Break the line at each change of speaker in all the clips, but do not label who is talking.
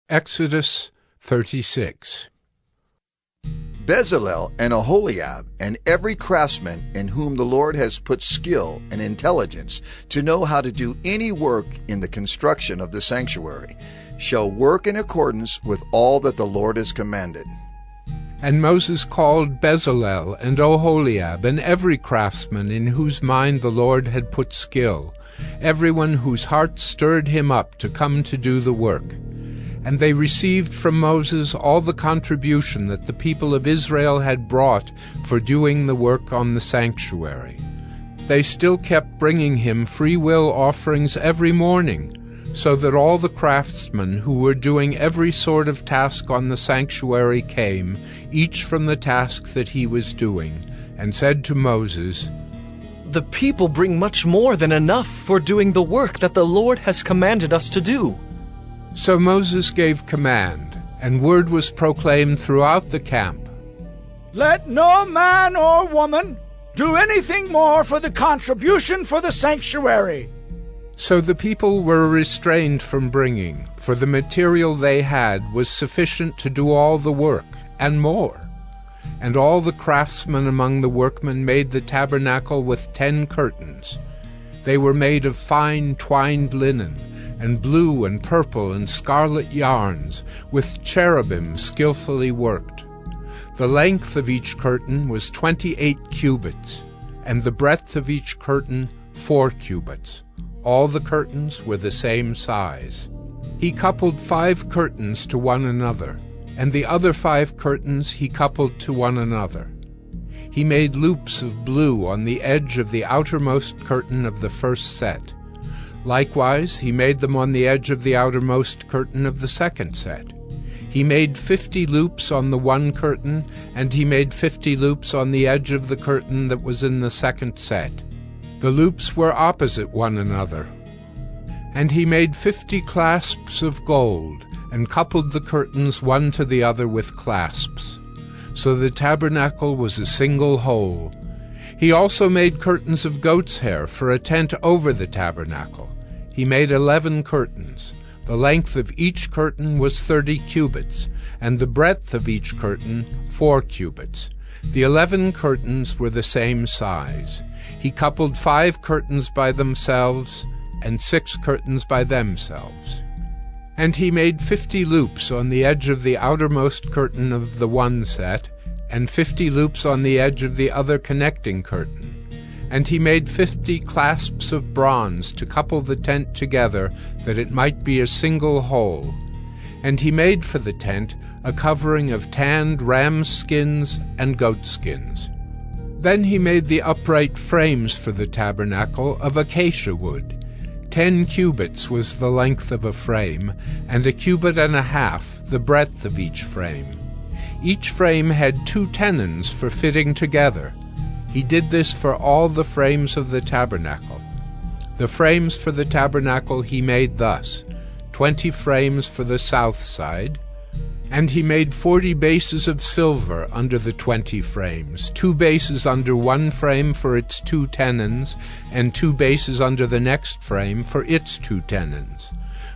Exodus 36.
Bezalel and Aholiab and every craftsman in whom the Lord has put skill and intelligence to know how to do any work in the construction of the sanctuary shall work in accordance with all that the Lord has commanded.
And Moses called Bezalel and Aholiab and every craftsman in whose mind the Lord had put skill, everyone whose heart stirred him up to come to do the work. And they received from Moses all the contribution that the people of Israel had brought for doing the work on the sanctuary. They still kept bringing him free will offerings every morning, so that all the craftsmen who were doing every sort of task on the sanctuary came, each from the task that he was doing, and said to Moses,
"The people bring much more than enough for doing the work that the Lord has commanded us to do."
So Moses gave command, and word was proclaimed throughout the camp.
"Let no man or woman do anything more for the contribution for the sanctuary."
So the people were restrained from bringing, for the material they had was sufficient to do all the work, and more. And all the craftsmen among the workmen made the tabernacle with 10 curtains. They were made of fine twined linen, and blue and purple and scarlet yarns, with cherubim skillfully worked. The length of each curtain was 28 cubits, and the breadth of each curtain 4 cubits. All the curtains were the same size. He coupled 5 curtains to one another, and the other 5 curtains he coupled to one another. He made loops of blue on the edge of the outermost curtain of the first set. Likewise, he made them on the edge of the outermost curtain of the second set. He made 50 loops on the one curtain, and he made 50 loops on the edge of the curtain that was in the second set. The loops were opposite one another. And he made 50 clasps of gold, and coupled the curtains one to the other with clasps. So the tabernacle was a single whole. He also made curtains of goat's hair for a tent over the tabernacle. He made 11 curtains. The length of each curtain was 30 cubits, and the breadth of each curtain 4 cubits. The 11 curtains were the same size. He coupled 5 curtains by themselves, and 6 curtains by themselves. And he made 50 loops on the edge of the outermost curtain of the one set, and 50 loops on the edge of the other connecting curtain. And he made 50 clasps of bronze to couple the tent together, that it might be a single whole. And he made for the tent a covering of tanned ram skins and goat skins. Then he made the upright frames for the tabernacle of acacia wood. 10 cubits was the length of a frame, and 1.5 cubits the breadth of each frame. Each frame had 2 tenons for fitting together. He did this for all the frames of the tabernacle. The frames for the tabernacle he made thus: 20 frames for the south side, and he made 40 bases of silver under the 20 frames, 2 bases under one frame for its 2 tenons, and 2 bases under the next frame for its 2 tenons.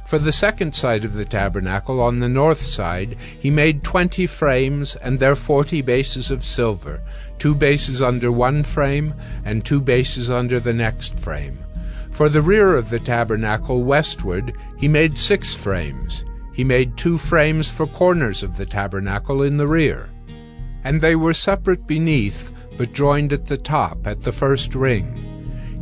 For the second side of the tabernacle, on the north side, he made 20 frames and their 40 bases of silver, 2 bases under one frame and 2 bases under the next frame. For the rear of the tabernacle westward, he made 6 frames. He made 2 frames for corners of the tabernacle in the rear. And they were separate beneath, but joined at the top, at the first ring.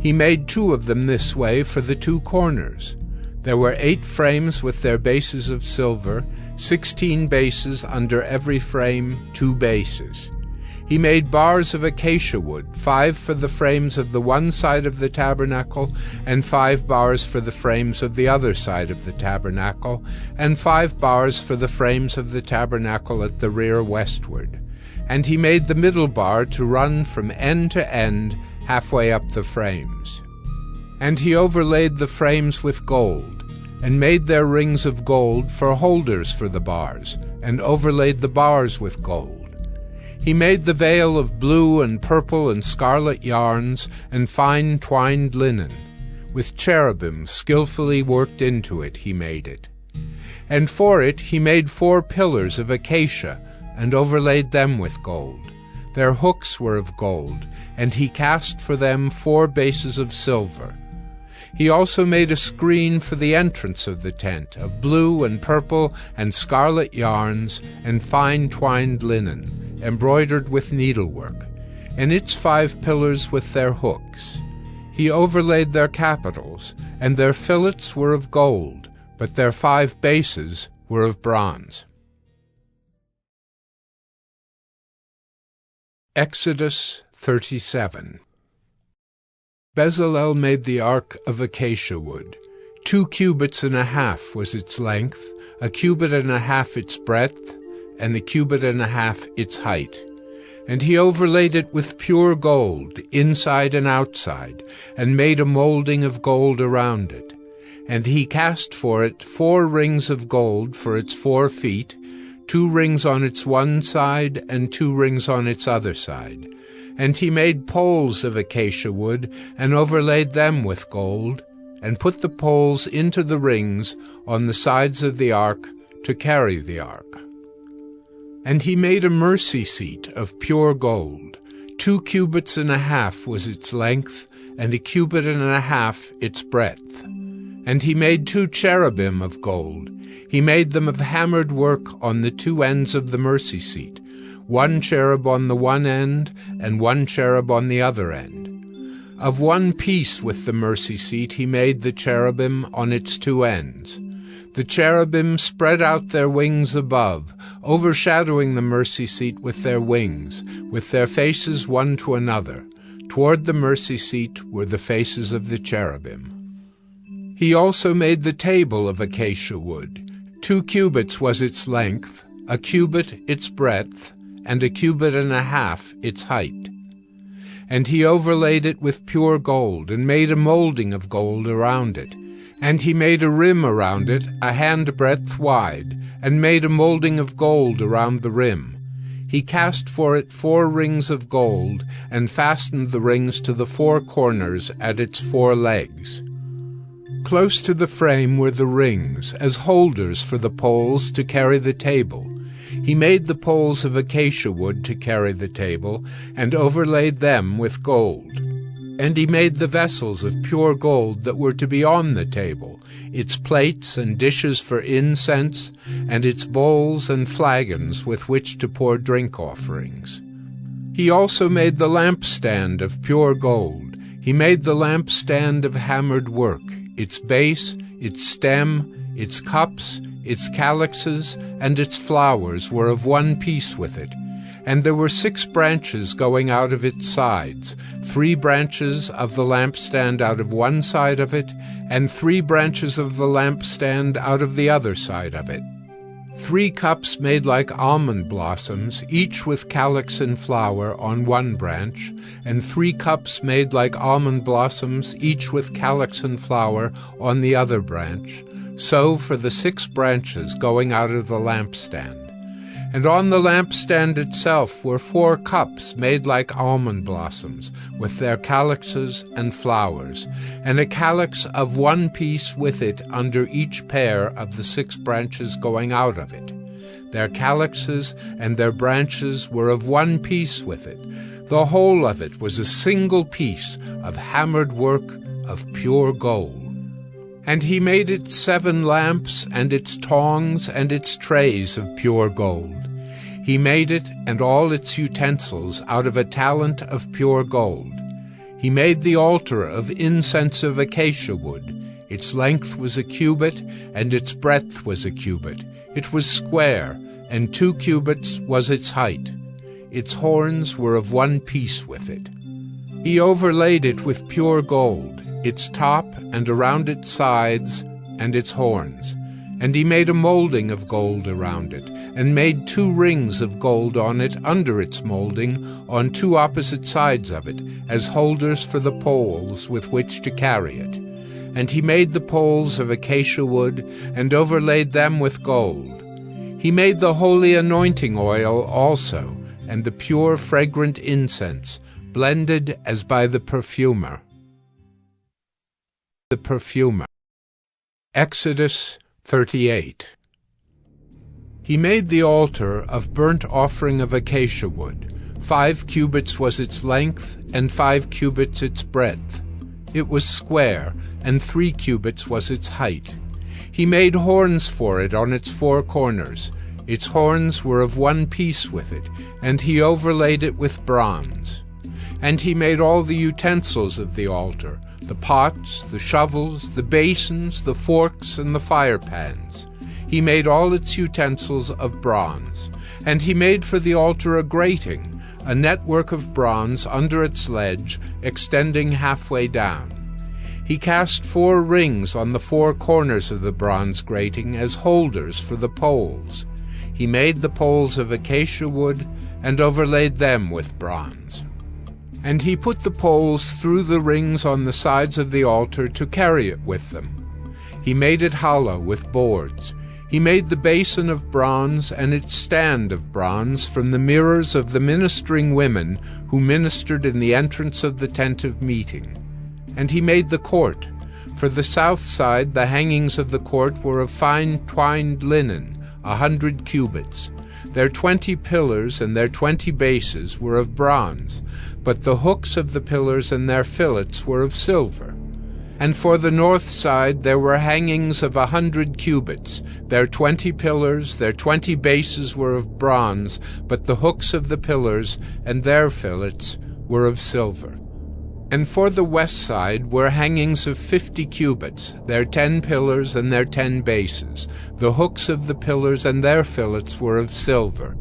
He made 2 of them this way for the 2 corners. There were 8 frames with their bases of silver, 16 bases under every frame, 2 bases. He made bars of acacia wood, 5 for the frames of the one side of the tabernacle, and 5 bars for the frames of the other side of the tabernacle, and 5 bars for the frames of the tabernacle at the rear westward. And he made the middle bar to run from end to end, halfway up the frames. And he overlaid the frames with gold, and made their rings of gold for holders for the bars, and overlaid the bars with gold. He made the veil of blue and purple and scarlet yarns and fine twined linen. With cherubim skillfully worked into it he made it. And for it he made 4 pillars of acacia, and overlaid them with gold. Their hooks were of gold, and he cast for them 4 bases of silver. He also made a screen for the entrance of the tent, of blue and purple and scarlet yarns, and fine twined linen, embroidered with needlework, and its 5 pillars with their hooks. He overlaid their capitals, and their fillets were of gold, but their 5 bases were of bronze. Exodus 37. Bezalel made the ark of acacia wood. 2 cubits and a half was its length, 1 cubit and a half its breadth, and 1 cubit and a half its height. And he overlaid it with pure gold, inside and outside, and made a molding of gold around it. And he cast for it 4 rings of gold for its 4 feet, 2 rings on its one side, and 2 rings on its other side. And he made poles of acacia wood, and overlaid them with gold, and put the poles into the rings on the sides of the ark to carry the ark. And he made a mercy seat of pure gold. 2 cubits and a half was its length, and 1 cubit and a half its breadth. And he made 2 cherubim of gold. He made them of hammered work on the 2 ends of the mercy seat, 1 cherub on the one end, and 1 cherub on the other end. Of one piece with the mercy seat he made the cherubim on its 2 ends. The cherubim spread out their wings above, overshadowing the mercy seat with their wings, with their faces one to another. Toward the mercy seat were the faces of the cherubim. He also made the table of acacia wood. 2 cubits was its length, 1 cubit its breadth, and 1 cubit and a half its height. And he overlaid it with pure gold, and made a molding of gold around it. And he made a rim around it, a handbreadth wide, and made a molding of gold around the rim. He cast for it 4 rings of gold, and fastened the rings to the 4 corners at its 4 legs. Close to the frame were the rings, as holders for the poles to carry the table. He made the poles of acacia wood to carry the table, and overlaid them with gold. And he made the vessels of pure gold that were to be on the table, its plates and dishes for incense, and its bowls and flagons with which to pour drink offerings. He also made the lampstand of pure gold. He made the lampstand of hammered work, its base, its stem, its cups, its calyxes, and its flowers were of one piece with it. And there were 6 branches going out of its sides, 3 branches of the lampstand out of one side of it, and 3 branches of the lampstand out of the other side of it. 3 cups made like almond blossoms, each with calyx and flower on one branch, and 3 cups made like almond blossoms, each with calyx and flower on the other branch. So for the 6 branches going out of the lampstand. And on the lampstand itself were 4 cups made like almond blossoms, with their calyxes and flowers, and a calyx of one piece with it under each pair of the 6 branches going out of it. Their calyxes and their branches were of one piece with it. The whole of it was a single piece of hammered work of pure gold. And he made it 7 lamps, and its tongs, and its trays of pure gold. He made it and all its utensils out of a talent of pure gold. He made the altar of incense of acacia wood. Its length was 1 cubit, and its breadth was 1 cubit. It was square, and 2 cubits was its height. Its horns were of one piece with it. He overlaid it with pure gold, its top and around its sides and its horns. And he made a molding of gold around it, and made 2 rings of gold on it under its molding, on 2 opposite sides of it, as holders for the poles with which to carry it. And he made the poles of acacia wood, and overlaid them with gold. He made the holy anointing oil also, and the pure fragrant incense, blended as by the perfumer. Exodus 38. He made the altar of burnt offering of acacia wood. 5 cubits was its length, and 5 cubits its breadth. It was square, and 3 cubits was its height. He made horns for it on its 4 corners. Its horns were of one piece with it, and he overlaid it with bronze. And he made all the utensils of the altar, the pots, the shovels, the basins, the forks, and the firepans. He made all its utensils of bronze. And he made for the altar a grating, a network of bronze under its ledge, extending halfway down. He cast 4 rings on the 4 corners of the bronze grating as holders for the poles. He made the poles of acacia wood and overlaid them with bronze. And he put the poles through the rings on the sides of the altar to carry it with them. He made it hollow with boards. He made the basin of bronze and its stand of bronze from the mirrors of the ministering women who ministered in the entrance of the tent of meeting. And he made the court. For the south side the hangings of the court were of fine twined linen, 100 cubits. Their 20 pillars and their 20 bases were of bronze, but the hooks of the pillars and their fillets were of silver. And for the north side there were hangings of 100 cubits. Their 20 pillars, their 20 bases were of bronze, but the hooks of the pillars and their fillets were of silver. And for the west side were hangings of 50 cubits, their 10 pillars and their 10 bases. The hooks of the pillars and their fillets were of silver.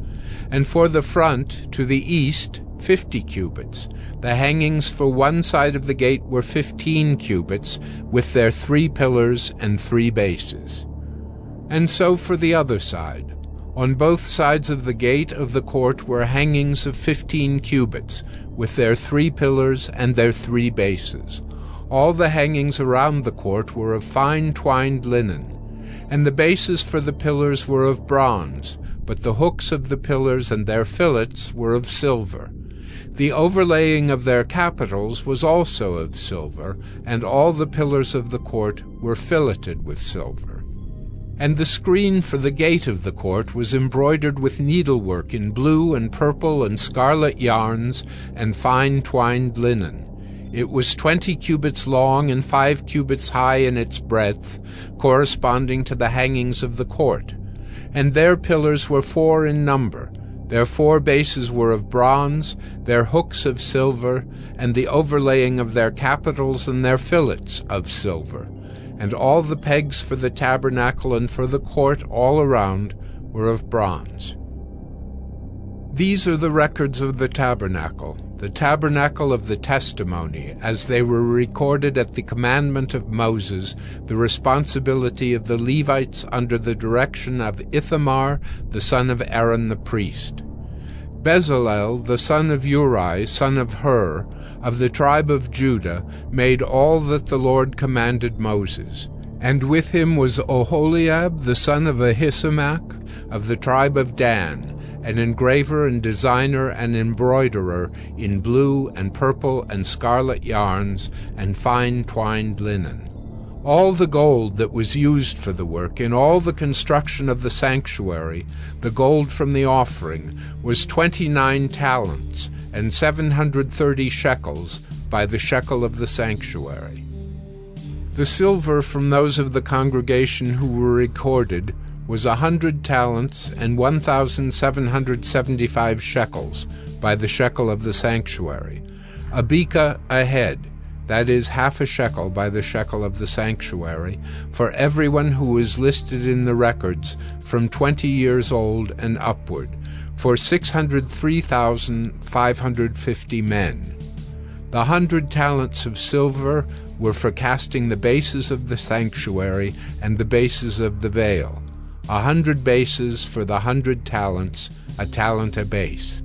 And for the front, to the east, 50 cubits. The hangings for one side of the gate were 15 cubits, with their 3 pillars and 3 bases. And so for the other side. On both sides of the gate of the court were hangings of 15 cubits, with their 3 pillars and their 3 bases. All the hangings around the court were of fine twined linen, and the bases for the pillars were of bronze, but the hooks of the pillars and their fillets were of silver. The overlaying of their capitals was also of silver, and all the pillars of the court were filleted with silver. And the screen for the gate of the court was embroidered with needlework in blue and purple and scarlet yarns and fine twined linen. It was 20 cubits long and 5 cubits high in its breadth, corresponding to the hangings of the court. And their pillars were 4 in number. Their 4 bases were of bronze, their hooks of silver, and the overlaying of their capitals and their fillets of silver. And all the pegs for the tabernacle and for the court all around were of bronze. These are the records of the tabernacle of the testimony, as they were recorded at the commandment of Moses, the responsibility of the Levites under the direction of Ithamar, the son of Aaron the priest. Bezalel, the son of Uri, son of Hur, of the tribe of Judah, made all that the Lord commanded Moses. And with him was Oholiab, the son of Ahisamach, of the tribe of Dan, an engraver and designer and embroiderer in blue and purple and scarlet yarns and fine twined linen. All the gold that was used for the work in all the construction of the sanctuary, the gold from the offering, was 29 talents and 730 shekels by the shekel of the sanctuary. The silver from those of the congregation who were recorded was 100 talents and 1,775 shekels by the shekel of the sanctuary, a beka a head, that is, half a shekel by the shekel of the sanctuary, for everyone who was listed in the records from 20 years old and upward, for 603,550 men. The 100 talents of silver were for casting the bases of the sanctuary and the bases of the veil, 100 bases for the 100 talents, a talent a base.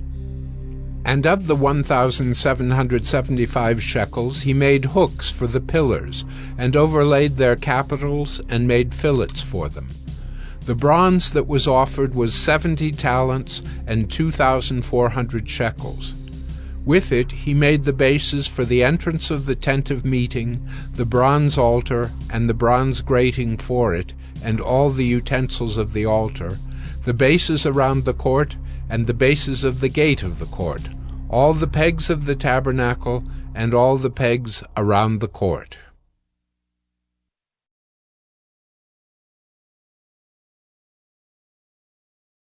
And of the 1,775 shekels he made hooks for the pillars, and overlaid their capitals, and made fillets for them. The bronze that was offered was 70 talents and 2,400 shekels. With it he made the bases for the entrance of the tent of meeting, the bronze altar, and the bronze grating for it, and all the utensils of the altar, the bases around the court, and the bases of the gate of the court, all the pegs of the tabernacle, and all the pegs around the court.